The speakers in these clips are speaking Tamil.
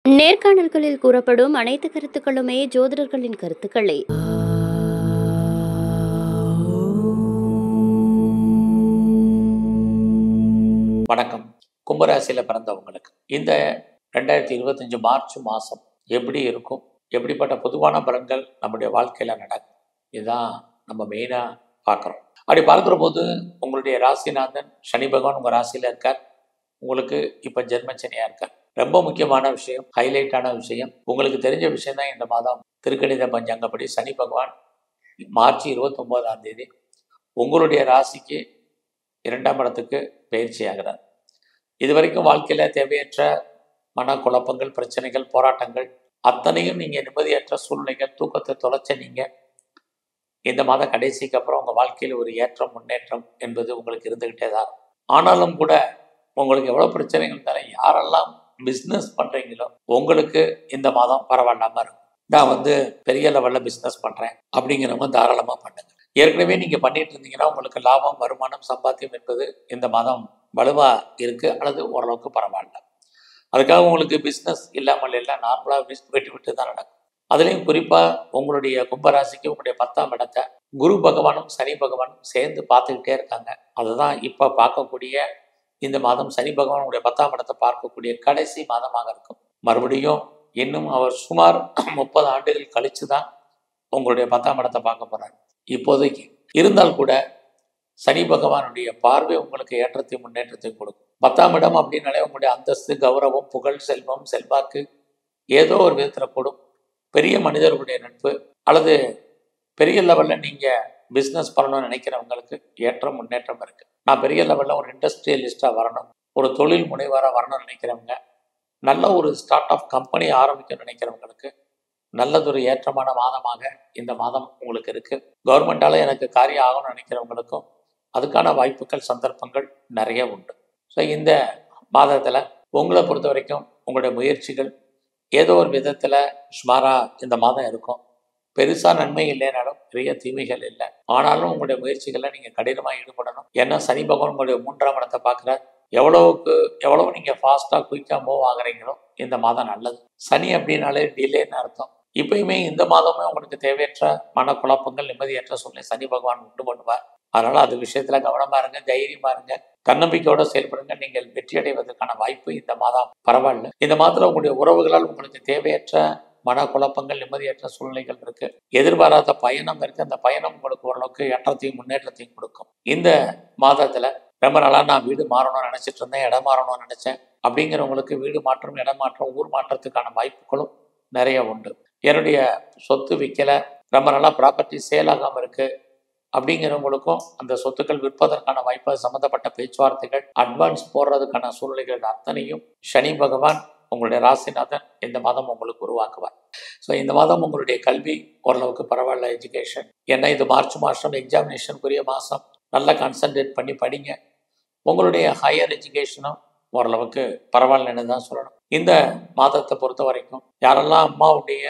நேர்காணல்களில் கூறப்படும் அனைத்து கருத்துக்களுமே ஜோதிடர்களின் கருத்துக்களே. வணக்கம். கும்பராசியில் பிறந்தவங்களுக்கு இந்த 2025 மார்ச் மாதம் எப்படி இருக்கும், எப்படிப்பட்ட பொதுவான பலன்கள் நம்முடைய வாழ்க்கையில் நடக்கும், இதுதான் நம்ம மெயினாக பார்க்குறோம். அப்படி பார்க்குற போது உங்களுடைய ராசிநாதன் சனி பகவான் உங்கள் ராசியில் இருக்கார். உங்களுக்கு இப்போ ஜென்மச்சனியாக இருக்கார். ரொம்ப முக்கியமான விஷயம், ஹைலைட்டான விஷயம், உங்களுக்கு தெரிஞ்ச விஷயம் தான். இந்த மாதம் திருக்கணித பஞ்சாங்கப்படி சனி பகவான் மார்ச் 29 உங்களுடைய ராசிக்கு 2ஆம் இடத்துக்கு பயிற்சி ஆகிறார். இது வரைக்கும் வாழ்க்கையில் தேவையற்ற மனக்குழப்பங்கள், பிரச்சனைகள், போராட்டங்கள் அத்தனையும் நீங்கள் நிம்மதியற்ற சூழ்நிலைகள், தூக்கத்தை தொலைச்ச நீங்கள் இந்த மாத கடைசிக்கு அப்புறம் உங்கள் வாழ்க்கையில் ஒரு ஏற்றம், முன்னேற்றம் என்பது உங்களுக்கு இருந்துக்கிட்டே தான். ஆனாலும் கூட உங்களுக்கு எவ்வளோ பிரச்சனைகள் இருந்தாலும் யாரெல்லாம் பிஸ்னஸ் பண்ணுறீங்களோ உங்களுக்கு இந்த மாதம் பரவாயில்லாமல் இருக்கும். நான் பெரிய லெவலில் பிஸ்னஸ் பண்ணுறேன் அப்படிங்கிறவங்க தாராளமாக பண்ணுங்க. ஏற்கனவே நீங்கள் பண்ணிட்டு இருந்தீங்கன்னா உங்களுக்கு லாபம், வருமானம், சம்பாத்தியம் என்பது இந்த மாதம் வலுவாக இருக்குது அல்லது ஓரளவுக்கு பரவாயில்ல. அதுக்காக உங்களுக்கு பிஸ்னஸ் இல்லாமல் எல்லாம் நார்மலாக வெட்டி விட்டு தான் நடக்கும். அதுலேயும் குறிப்பாக உங்களுடைய கும்பராசிக்கு உங்களுடைய 10ஆம் இடத்தை குரு பகவானும் சனி பகவானும் சேர்ந்து பார்த்துக்கிட்டே இருக்காங்க. அதுதான் இப்போ பார்க்கக்கூடிய இந்த மாதம் சனி பகவான் உங்களுடைய 10ஆம் இடத்தை பார்க்கக்கூடிய கடைசி மாதமாக இருக்கும். மறுபடியும் இன்னும் அவர் சுமார் 30 ஆண்டுகள் கழித்து தான் உங்களுடைய 10ஆம் இடத்தை பார்க்க போகிறார். இப்போதைக்கு இருந்தால் கூட சனி பகவானுடைய பார்வை உங்களுக்கு ஏற்றத்தையும் முன்னேற்றத்தையும் கொடுக்கும். 10ஆம் இடம் அப்படின்னாலே உங்களுடைய அந்தஸ்து, கௌரவம், புகழ், செல்வம், செல்வாக்கு ஏதோ ஒரு விதத்தில் கூடும். பெரிய மனிதர்களுடைய நட்பு அல்லது பெரிய லெவலில் நீங்கள் பிஸ்னஸ் பண்ணணும்னு நினைக்கிறவங்களுக்கு ஏற்றம், முன்னேற்றம் இருக்குது. நான் பெரிய லெவலில் ஒரு இண்டஸ்ட்ரியலிஸ்ட்டாக வரணும், ஒரு தொழில் முனைவராக வரணும்னு நினைக்கிறவங்க, நல்ல ஒரு ஸ்டார்ட் அப் கம்பெனி ஆரம்பிக்கணும்னு நினைக்கிறவங்களுக்கு நல்லதொரு ஏற்றமான மாதமாக இந்த மாதம் உங்களுக்கு இருக்குது. கவர்மெண்டால் எனக்கு காரியம் ஆகணும்னு நினைக்கிறவங்களுக்கும் அதுக்கான வாய்ப்புகள், சந்தர்ப்பங்கள் நிறைய உண்டு. ஸோ இந்த மாதத்தில் உங்களை பொறுத்த வரைக்கும் உங்களுடைய முயற்சிகள் ஏதோ ஒரு விதத்தில் சுமாராக இந்த மாதம் இருக்கும். பெருசாக நன்மை இல்லைனாலும் பெரிய தீமைகள் இல்லை. ஆனாலும் உங்களுடைய முயற்சிகளில் நீங்கள் கடினமாக ஈடுபடணும். ஏன்னா சனி பகவான் உங்களுடைய 3ஆம் இடத்தை பார்க்குறார். எவ்வளவு நீங்கள் ஃபாஸ்ட்டாக குயிக்காக மூவ் ஆகுறீங்களோ இந்த மாதம் நல்லது. சனி அப்படின்னாலே டிலேன்னு அர்த்தம். இப்பயுமே இந்த மாதமே உங்களுக்கு தேவையற்ற மனக்குழப்பங்கள், நிம்மதியற்ற சூழ்நிலை சனி பகவான் உண்டு பண்ணுவார். அதனால் அது விஷயத்தில் கவனமாக இருங்க, தைரியமாக இருங்க, தன்னம்பிக்கையோடு செயல்படுங்க. நீங்கள் வெற்றி அடைவதற்கான வாய்ப்பு இந்த மாதம் பரவாயில்ல. இந்த மாதத்தில் உங்களுடைய உறவுகளால் உங்களுக்கு தேவையற்ற மனக்குழப்பங்கள், நிம்மதியற்ற சூழ்நிலைகள் இருக்கு. எதிர்பாராத பயணம் இருக்கு. அந்த பயணம் உங்களுக்கு ஓரளவுக்கு ஏற்றத்தையும் முன்னேற்றத்தையும் கொடுக்கும். இந்த மாதத்துல ரொம்ப நாளாக நான் வீடு மாறணும்னு நினைச்சிட்டு இருந்தேன், இடம் மாறணும்னு நினைச்சேன் அப்படிங்கிறவங்களுக்கு வீடு மாற்றம், இடம் மாற்றம், ஊர் மாற்றத்துக்கான வாய்ப்புகளும் நிறைய உண்டு. என்னுடைய சொத்து விற்கலை, ரொம்ப நாளாக ப்ராப்பர்ட்டி சேல் ஆகாமல் இருக்கு அப்படிங்கிறவங்களுக்கும் அந்த சொத்துக்கள் விற்பதற்கான வாய்ப்பு, சம்மந்தப்பட்ட பேச்சுவார்த்தைகள், அட்வான்ஸ் போடுறதுக்கான சூழ்நிலைகள் அத்தனையும் சனி பகவான் உங்களுடைய ராசிநாதன் இந்த மாதம் உங்களுக்கு உருவாக்குவார். ஸோ இந்த மாதம் உங்களுடைய கல்வி ஓரளவுக்கு பரவாயில்ல, எஜுகேஷன். ஏன்னா இது மார்ச் மாதம் எக்ஸாமினேஷனுக்குரிய மாதம். நல்லா கான்சன்ட்ரேட் பண்ணி படிங்க. உங்களுடைய ஹையர் எஜுகேஷனும் ஓரளவுக்கு பரவாயில்லன்னு தான் சொல்லணும். இந்த மாதத்தை பொறுத்த வரைக்கும் யாரெல்லாம் அம்மாவுடைய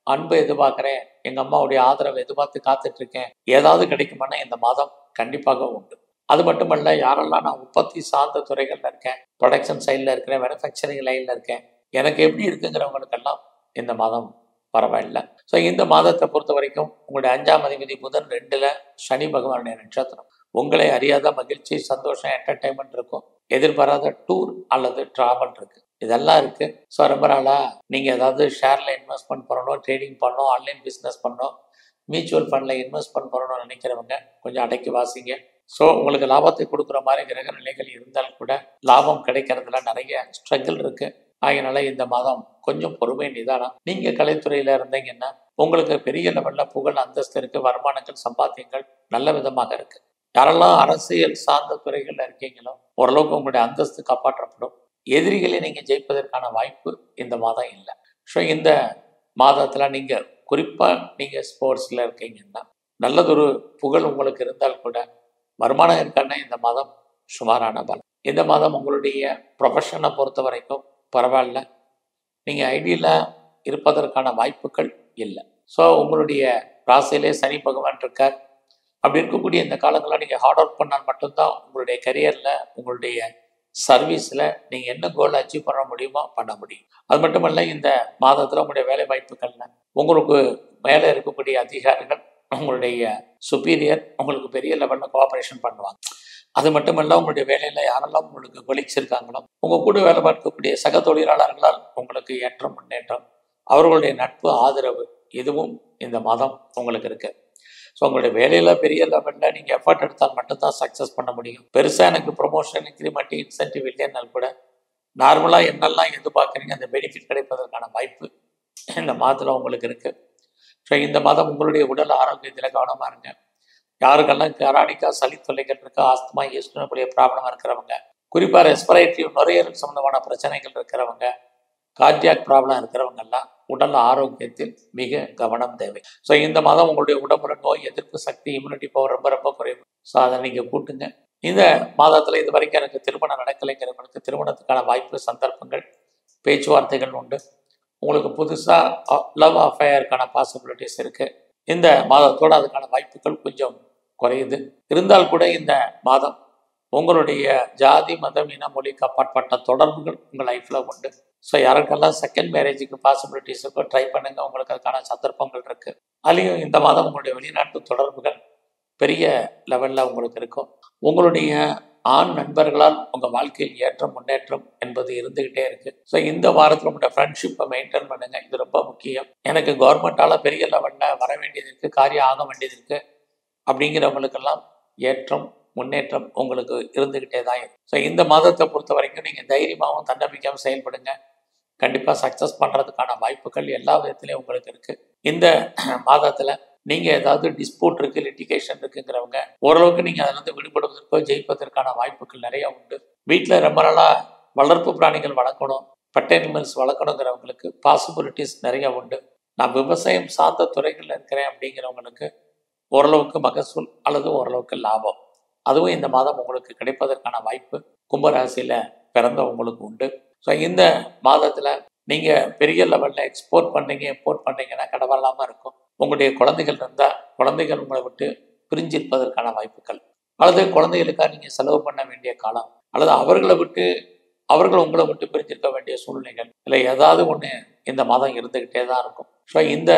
அன்பு எதிர்பார்க்குறேன், எங்கள் அம்மாவுடைய ஆதரவை எதிர்பார்த்து காத்துட்ருக்கேன், ஏதாவது கிடைக்குமானா இந்த மாதம் கண்டிப்பாக உண்டு. அது மட்டுமல்ல, யாரெல்லாம் நான் உற்பத்தி சார்ந்த துறைகளில் இருக்கேன், ப்ரொடக்ஷன் சைடில் இருக்கிறேன், மேனுஃபேக்சரிங் லைனில் இருக்கேன், எனக்கு எப்படி இருக்குங்கிறவங்களுக்கெல்லாம் இந்த மாதம் பரவாயில்லை. ஸோ இந்த மாதத்தை பொறுத்த வரைக்கும் உங்களுடைய 5ஆம் அதிபதி புதன் 2ல், சனி பகவானுடைய நட்சத்திரம். உங்களை அறியாத மகிழ்ச்சி, சந்தோஷம், என்டர்டைன்மெண்ட் இருக்கும். எதிர்பாராத டூர் அல்லது ட்ராவல் இருக்குது, இதெல்லாம் இருக்குது. ஸோ ரொம்ப நாளாக நீங்கள் ஏதாவது ஷேரில் இன்வெஸ்ட்மெண்ட் பண்ணணும், ட்ரேடிங் பண்ணணும், ஆன்லைன் பிஸ்னஸ் பண்ணணும், மியூச்சுவல் ஃபண்டில் இன்வெஸ்ட்மெண்ட் பண்ணணும்னு நினைக்கிறவங்க கொஞ்சம் அடக்கி வாசிங்க. ஸோ உங்களுக்கு லாபத்தை கொடுக்குற மாதிரி கிரக நிலைகள் இருந்தால் கூட லாபம் கிடைக்கிறதுல நிறைய ஸ்ட்ரகிள் இருக்குது. அதனால இந்த மாதம் கொஞ்சம் பொறுமை, நிதானம். நீங்கள் கலைத்துறையில் இருந்தீங்கன்னா உங்களுக்கு பெரிய லெவலில் புகழ், அந்தஸ்து இருக்குது, வருமானங்கள், சம்பாத்தியங்கள் நல்ல விதமாக இருக்குது. யாரெல்லாம் அரசியல் சார்ந்த துறைகளில் இருக்கீங்களோ ஓரளவுக்கு உங்களுடைய அந்தஸ்து காப்பாற்றப்படும். எதிரிகளை நீங்கள் ஜெயிப்பதற்கான வாய்ப்பு இந்த மாதம் இல்லை. ஸோ இந்த மாதத்தில் நீங்கள் குறிப்பாக நீங்கள் ஸ்போர்ட்ஸில் இருக்கீங்கன்னா நல்லதொரு புகழ் உங்களுக்கு இருந்தால் கூட வருமானம் இருக்கான்னா இந்த மாதம் சுமாரான பலம். இந்த மாதம் உங்களுடைய ப்ரொஃபஷனை பொறுத்த வரைக்கும் பரவாயில்ல. நீங்கள் ஐடியில் இருப்பதற்கான வாய்ப்புகள் இல்லை. ஸோ உங்களுடைய ராசியிலே சனி பகவான் இருக்கார். அப்படி இருக்கக்கூடிய இந்த காலங்களில் நீங்கள் ஹார்ட் ஒர்க் பண்ணால் மட்டும்தான் உங்களுடைய கரியரில் உங்களுடைய சர்வீஸில் நீங்கள் என்ன கோல் அச்சீவ் பண்ண முடியுமோ பண்ண முடியும். அது மட்டுமல்ல, இந்த மாதத்தில் உங்களுடைய வேலை வாய்ப்புகளில் உங்களுக்கு மேலே இருக்கக்கூடிய அதிகாரிகள், உங்களுடைய சுப்பீரியர் உங்களுக்கு பெரிய லெவலில் கோஆப்ரேஷன் பண்ணுவாங்க. அது மட்டுமல்ல, உங்களுடைய வேலையில் யாரெல்லாம் உங்களுக்கு கொலீக்ஸ் இருக்காங்களோ, உங்கள் கூட வேலை பார்க்கக்கூடிய சக தொழிலாளர்களால் உங்களுக்கு ஏற்றம் முன்னேற்றம், அவர்களுடைய நட்பு ஆதரவு, இதுவும் இந்த மாதம் உங்களுக்கு இருக்குது. ஸோ உங்களுடைய வேலையில் பெரிய லெவலில் நீங்கள் எஃபர்ட் எடுத்தால் மட்டும்தான் சக்ஸஸ் பண்ண முடியும். பெருசாக எனக்கு ப்ரொமோஷன், இன்க்ரிமெண்ட், இன்சென்டிவ் இல்லைன்னாலும் கூட நார்மலாக என்னெல்லாம் எதிர்பார்க்குறீங்க அந்த பெனிஃபிட் கிடைப்பதற்கான வாய்ப்பு இந்த மாதத்தில் உங்களுக்கு இருக்குது. ஸோ இந்த மாதம் உங்களுடைய உடல் ஆரோக்கியத்தில் கவனமாக இருங்க. யாருக்கெல்லாம் கரானிக்கா, சளி தொல்லைகள் இருக்குது, ஆஸ்துமா, ஈஸ்டனக்கூடிய ப்ராப்ளமாக இருக்கிறவங்க, குறிப்பாக ரெஸ்பிரேட்டரி நுரையீரல் சம்மந்தமான பிரச்சனைகள் இருக்கிறவங்க, கார்டியாக் ப்ராப்ளம் இருக்கிறவங்கெல்லாம் உடல் ஆரோக்கியத்தில் மிக கவனம் தேவை. ஸோ இந்த மாதம் உங்களுடைய உடம்புல நோய் எதிர்ப்பு சக்தி, இம்யூனிட்டி பவர் ரொம்ப ரொம்ப குறைவு. ஸோ அதை நீங்கள் கூட்டுங்க. இந்த மாதத்தில் இது வரைக்கும் எனக்கு திருமணம் நடக்கலைங்கிறவங்களுக்கு திருமணத்துக்கான வாய்ப்பு, சந்தர்ப்பங்கள், பேச்சுவார்த்தைகள் உண்டு. உங்களுக்கு புதுசாக லவ் அஃபேருக்கான பாசிபிலிட்டிஸ் இருக்குது. இந்த மாதத்தோடு அதுக்கான வாய்ப்புகள் கொஞ்சம் குறையுது. இருந்தால் கூட இந்த மாதம் உங்களுடைய ஜாதி, மதம், இன, மொழிக்கு அப்பாற்பட்ட தொடர்புகள் உங்கள் லைஃப்பில் உண்டு. ஸோ யாருக்கெல்லாம் செகண்ட் மேரேஜுக்கு பாசிபிலிட்டிஸ் இருக்கோ ட்ரை பண்ணுங்கள். உங்களுக்கு அதுக்கான சந்தர்ப்பங்கள் இருக்குது. அதுலேயும் இந்த மாதம் உங்களுடைய வெளிநாட்டு தொடர்புகள் பெரிய லெவலில் உங்களுக்கு இருக்கும். உங்களுடைய ஆண் நண்பர்களால் உங்கள் வாழ்க்கையில் ஏற்றம் முன்னேற்றம் என்பது இருந்துக்கிட்டே இருக்குது. ஸோ இந்த வாரத்தில் உங்களுடைய ஃப்ரெண்ட்ஷிப்பை மெயின்டைன் பண்ணுங்கள். இது ரொம்ப முக்கியம். எனக்கு கவர்மெண்ட்டால் பெரிய லெவலில் வர வேண்டியது இருக்குது, காரியம் ஆக வேண்டியது இருக்குது அப்படிங்கிறவங்களுக்கெல்லாம் ஏற்றம் முன்னேற்றம் உங்களுக்கு இருந்துக்கிட்டே தான் இருக்கும். ஸோ இந்த மாதத்தை பொறுத்த வரைக்கும் நீங்கள் தைரியமாகவும் தன்னம்பிக்கையாகவும் செயல்படுங்க. கண்டிப்பாக சக்ஸஸ் பண்ணுறதுக்கான வாய்ப்புகள் எல்லா விதத்துலேயும் உங்களுக்கு இருக்குது. இந்த மாதத்தில் நீங்கள் ஏதாவது டிஸ்பியூட் இருக்குது, லிட்டிகேஷன் இருக்குங்கிறவங்க ஓரளவுக்கு நீங்கள் அதிலிருந்து விடுபடுவதற்கோ ஜெயிப்பதற்கான வாய்ப்புகள் நிறைய உண்டு. வீட்டில் ரொம்ப நாளாக வளர்ப்பு பிராணிகள் வளர்க்கணும், பெட் அனிமல்ஸ் வளர்க்கணுங்கிறவங்களுக்கு பாசிபிலிட்டிஸ் நிறைய உண்டு. நான் விவசாயம் சார்ந்த துறைகளில் இருக்கிறேன் அப்படிங்கிறவங்களுக்கு ஓரளவுக்கு மகசூல் அல்லது ஓரளவுக்கு லாபம், அதுவும் இந்த மாதம் உங்களுக்கு கிடைப்பதற்கான வாய்ப்பு கும்பராசியில் பிறந்த உங்களுக்கு உண்டு. ஸோ இந்த மாதத்தில் நீங்கள் பெரிய லெவலில் எக்ஸ்போர்ட் பண்ணுறீங்க, இம்போர்ட் பண்ணுறீங்கன்னா கடவுளாமல் இருக்கும். உங்களுடைய குழந்தைகள் இருந்தால் குழந்தைகள் உங்களை விட்டு பிரிஞ்சிருப்பதற்கான வாய்ப்புகள், அல்லது குழந்தைகளுக்காக நீங்கள் செலவு பண்ண வேண்டிய காலம், அல்லது அவர்கள் உங்களை விட்டு பிரிஞ்சிருக்க வேண்டிய சூழ்நிலைகள், இல்லை ஏதாவது ஒன்று இந்த மாதம் இருந்துக்கிட்டே தான் இருக்கும். ஸோ இந்த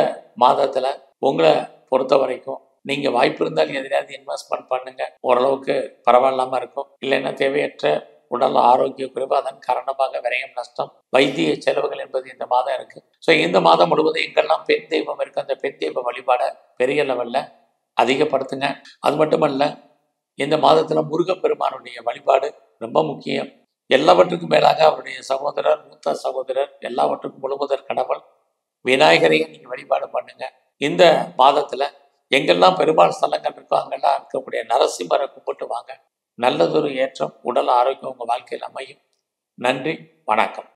மாதத்தில் உங்களை பொறுத்த வரைக்கும் நீங்கள் வாய்ப்பு இருந்தால் எதிராவது இன்வெஸ்ட்மெண்ட் பண்ணுங்கள். ஓரளவுக்கு பரவாயில்லாமல் இருக்கும். இல்லைன்னா தேவையற்ற உடல் ஆரோக்கிய குறைவு, அதன் காரணமாக விரயம், நஷ்டம், வைத்திய செலவுகள் என்பது இந்த மாதம் இருக்குது. ஸோ இந்த மாதம் முழுவதும் எங்கெல்லாம் பெண் தெய்வம் இருக்குது அந்த பெண் தெய்வ வழிபாடை பெரிய லெவலில் அதிகப்படுத்துங்க. அது மட்டுமல்ல, இந்த மாதத்தில் முருகப்பெருமானுடைய வழிபாடு ரொம்ப முக்கியம். எல்லாவற்றுக்கும் மேலாக அவருடைய சகோதரர், மூத்த சகோதரர், எல்லாவற்றுக்கும் முழுவதற் கடவுள் விநாயகரையும் நீங்கள் வழிபாடு பண்ணுங்க. இந்த மாதத்தில் எங்கெல்லாம் பெருமாள் ஸ்தலங்கள் இருக்கோ அங்கெல்லாம் இருக்கக்கூடிய நரசிம்மரை கும்பிட்டு வாங்க. நல்லதொரு ஏற்றம், உடல் ஆரோக்கியம் உங்கள் வாழ்க்கையில் அமையும். நன்றி, வணக்கம்.